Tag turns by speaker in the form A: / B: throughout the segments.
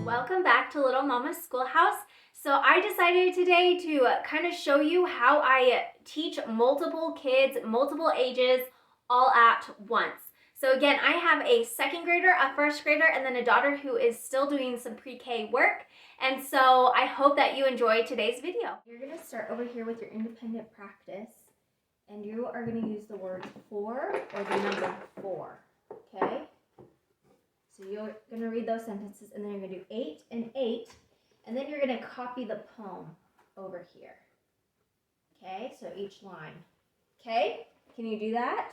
A: Welcome back to Little Mama's Schoolhouse. So I decided today to kind of show you how I teach multiple kids, multiple ages, all at once. So again, I have a second grader, a first grader, and then a daughter who is still doing some pre-K work. And so I hope that you enjoy today's video. You're gonna start over here with your independent practice, and you are gonna use the word for or the number 4, okay? So you're going to read those sentences, and then you're going to do 8 and 8, and then you're going to copy the poem over here. Okay, so each line. Okay, can you do that?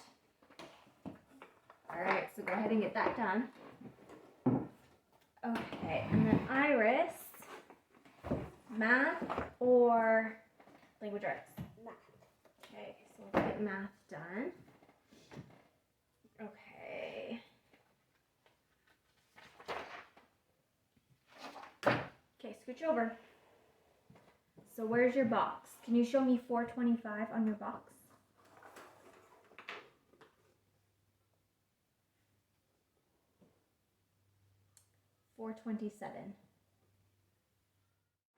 A: All right, so go ahead and get that done. Okay, and then Iris, math or language arts? Math. Okay, so we'll get math done. Okay. Okay, scooch over. So where's your box? Can you show me 425 on your box? $4.27.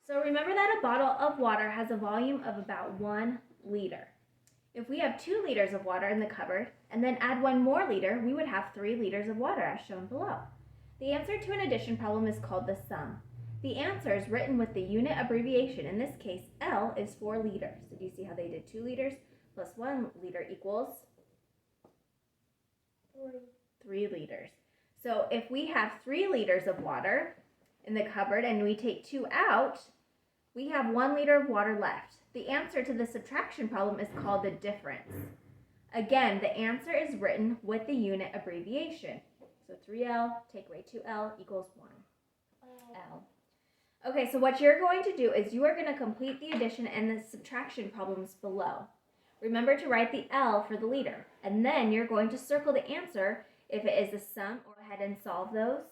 A: So remember that a bottle of water has a volume of about 1 liter. If we have 2 liters of water in the cupboard and then add 1 more liter, we would have 3 liters of water as shown below. The answer to an addition problem is called the sum. The answer is written with the unit abbreviation. In this case, L is 4 liters. So do you see how they did 2 liters plus 1 liter equals 3 liters. So if we have 3 liters of water in the cupboard and we take 2 out, we have 1 liter of water left. The answer to the subtraction problem is called the difference. Again, the answer is written with the unit abbreviation. So 3L, take away 2L equals 1L. Okay, so what you're going to do is you are going to complete the addition and the subtraction problems below. Remember to write the L for the liter, and then you're going to circle the answer if it is a sum. Go ahead and solve those.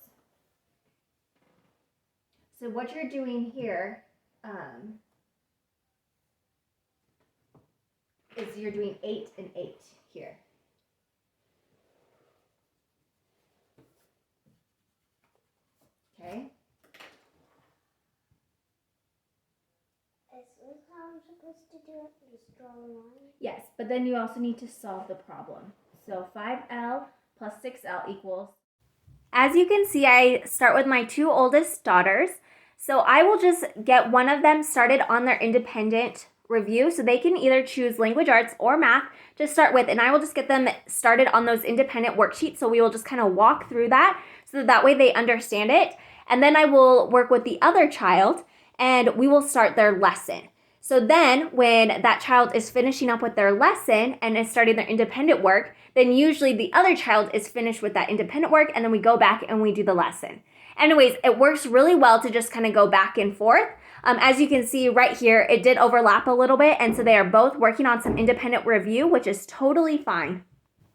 A: So what you're doing here is you're doing 8 and 8 here. Okay.
B: Is this how I'm supposed to do it? Just draw a line?
A: Yes, but then you also need to solve the problem. So 5L plus 6L equals. As you can see, I start with my 2 oldest daughters. So I will just get one of them started on their independent review. So they can either choose language arts or math to start with. And I will just get them started on those independent worksheets. So we will just kind of walk through that so that way they understand it. And then I will work with the other child and we will start their lesson. So then when that child is finishing up with their lesson and is starting their independent work, then usually the other child is finished with that independent work and then we go back and we do the lesson. Anyways, it works really well to just kind of go back and forth. As you can see right here, it did overlap a little bit, and so they are both working on some independent review, which is totally fine.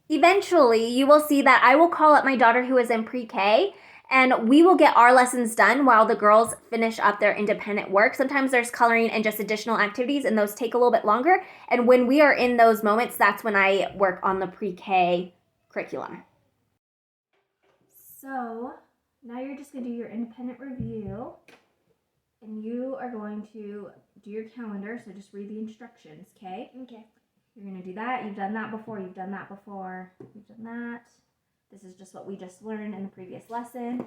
A: Eventually, you will see that I will call up my daughter who is in pre-K, and we will get our lessons done while the girls finish up their independent work. Sometimes there's coloring and just additional activities, and those take a little bit longer. And when we are in those moments, that's when I work on the pre-K curriculum. So now you're just going to do your independent review, and you are going to do your calendar. So just read the instructions, okay?
B: Okay.
A: You're going to do that. You've done that before. You've done that before. You've done that. This is just what we just learned in the previous lesson.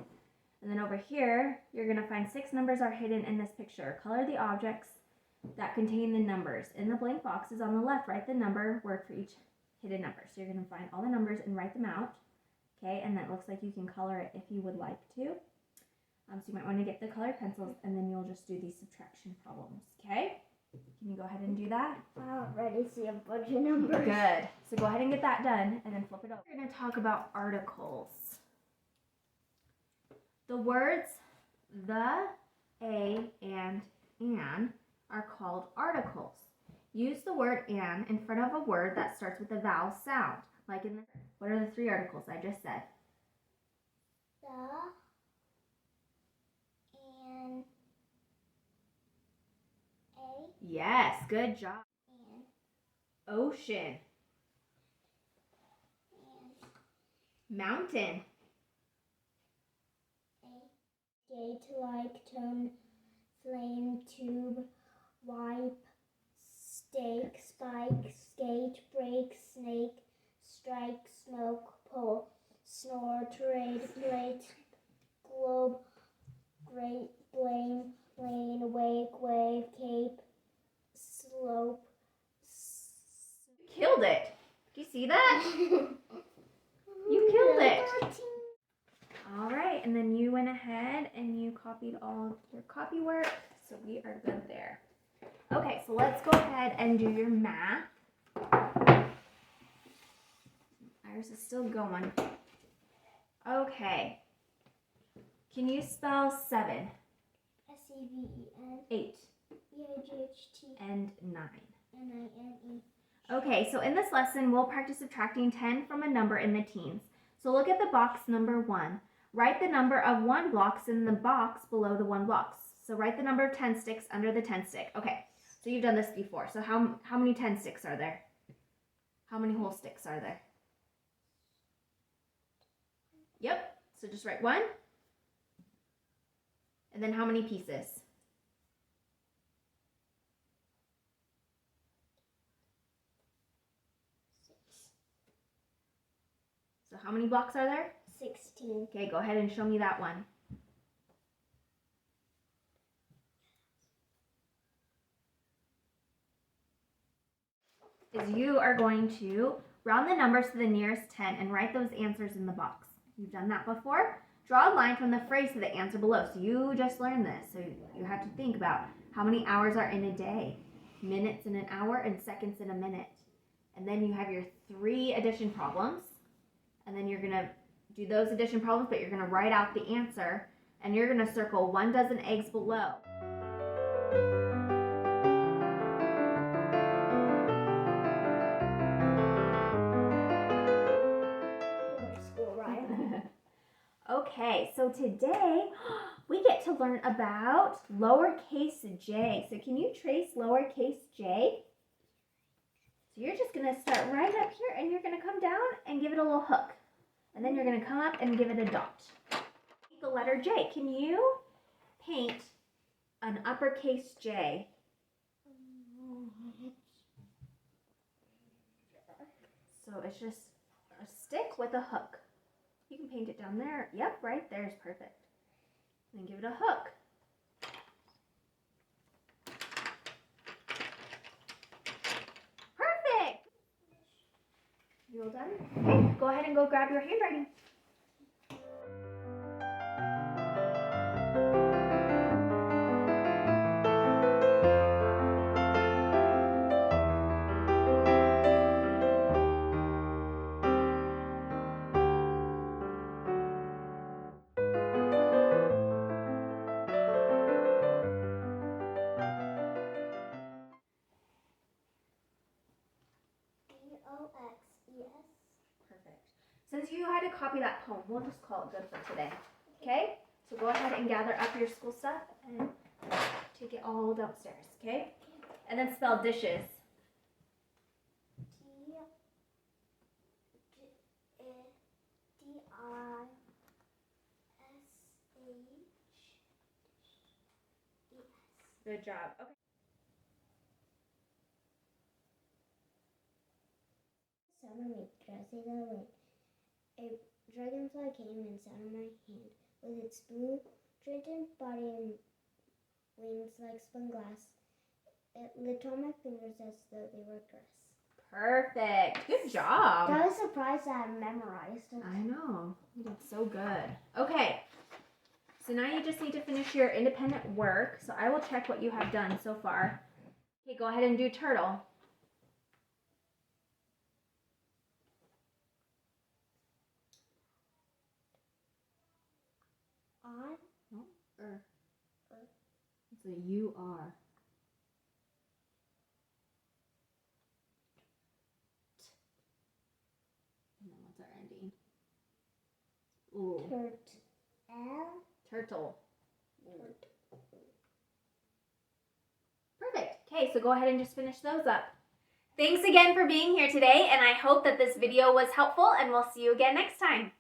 A: And then over here, you're going to find 6 numbers are hidden in this picture. Color the objects that contain the numbers. In the blank boxes on the left, write the number word for each hidden number. So you're going to find all the numbers and write them out. Okay, and that looks like you can color it if you would like to. So you might want to get the colored pencils, and then you'll just do these subtraction problems, okay? Can you go ahead and do that?
B: I already see a bunch of numbers.
A: Good. So go ahead and get that done, and then flip it over. We're going to talk about articles. The words the, a, and an are called articles. Use the word an in front of a word that starts with a vowel sound. Like in the, what are the 3 articles I just said?
B: The and a
A: Yes, good job.
B: and
A: Ocean. Mountain.
B: Gate, like, tone, flame, tube, wipe, stake, spike, skate, break, snake, strike, smoke, pole, snore, trade, plate, globe, great, blame, lane, wake, wave, cape, slope.
A: Killed it. Do you see that? You killed it. All right, and then you went ahead and you copied all your copy work, so we are good there. Okay, so let's go ahead and do your math. Ours is still going. Okay. Can you spell 7?
B: SEVEN.
A: 8.
B: EIGHT.
A: And 9.
B: NINE.
A: Okay, so in this lesson, we'll practice subtracting 10 from a number in the teens. So look at the box number 1. Write the number of 1 blocks in the box below the 1 blocks. So write the number of 10 sticks under the 10 stick. Okay, so you've done this before. So how many 10 sticks are there? How many whole sticks are there? Yep, so just write 1. And then how many pieces?
B: 6.
A: So how many blocks are there?
B: 16.
A: Okay, go ahead and show me that one. Is you are going to round the numbers to the nearest 10 and write those answers in the box. You've done that before. Draw a line from the phrase to the answer below. So you just learned this. So you have to think about how many hours are in a day, minutes in an hour, and seconds in a minute. And then you have your 3 addition problems. And then you're going to do those addition problems, but you're going to write out the answer. And you're going to circle 1 dozen eggs below.
B: School, right?
A: Okay, so today we get to learn about lowercase j. So can you trace lowercase j? So you're just going to start right up here and you're going to come down and give it a little hook. And then you're going to come up and give it a dot. The letter J. Can you paint an uppercase J? So it's just a stick with a hook. You can paint it down there. Yep, right there is perfect. And then give it a hook. Perfect! You all done? Okay, go ahead and go grab your handwriting.
B: BOXES.
A: Perfect. Since you had to copy that poem, we'll just call it good for today. Okay? So go ahead and gather up your school stuff and take it all downstairs. Okay? And then spell dishes.
B: DISHES.
A: Good job. Okay.
B: Summer week, did I say that right? A dragonfly came and sat on my hand with its blue, trident body and wings like spun glass. It lit on my fingers as though they were grass.
A: Perfect. Good job.
B: I was surprised I had memorized it.
A: I know. You did so good. Okay. So now you just need to finish your independent work. So I will check what you have done so far. Okay, go ahead and do turtle.
B: On?
A: No, it's a U-R. And then what's our ending? Ooh. Turtle. Perfect. Okay, so go ahead and just finish those up. Thanks again for being here today, and I hope that this video was helpful, and we'll see you again next time.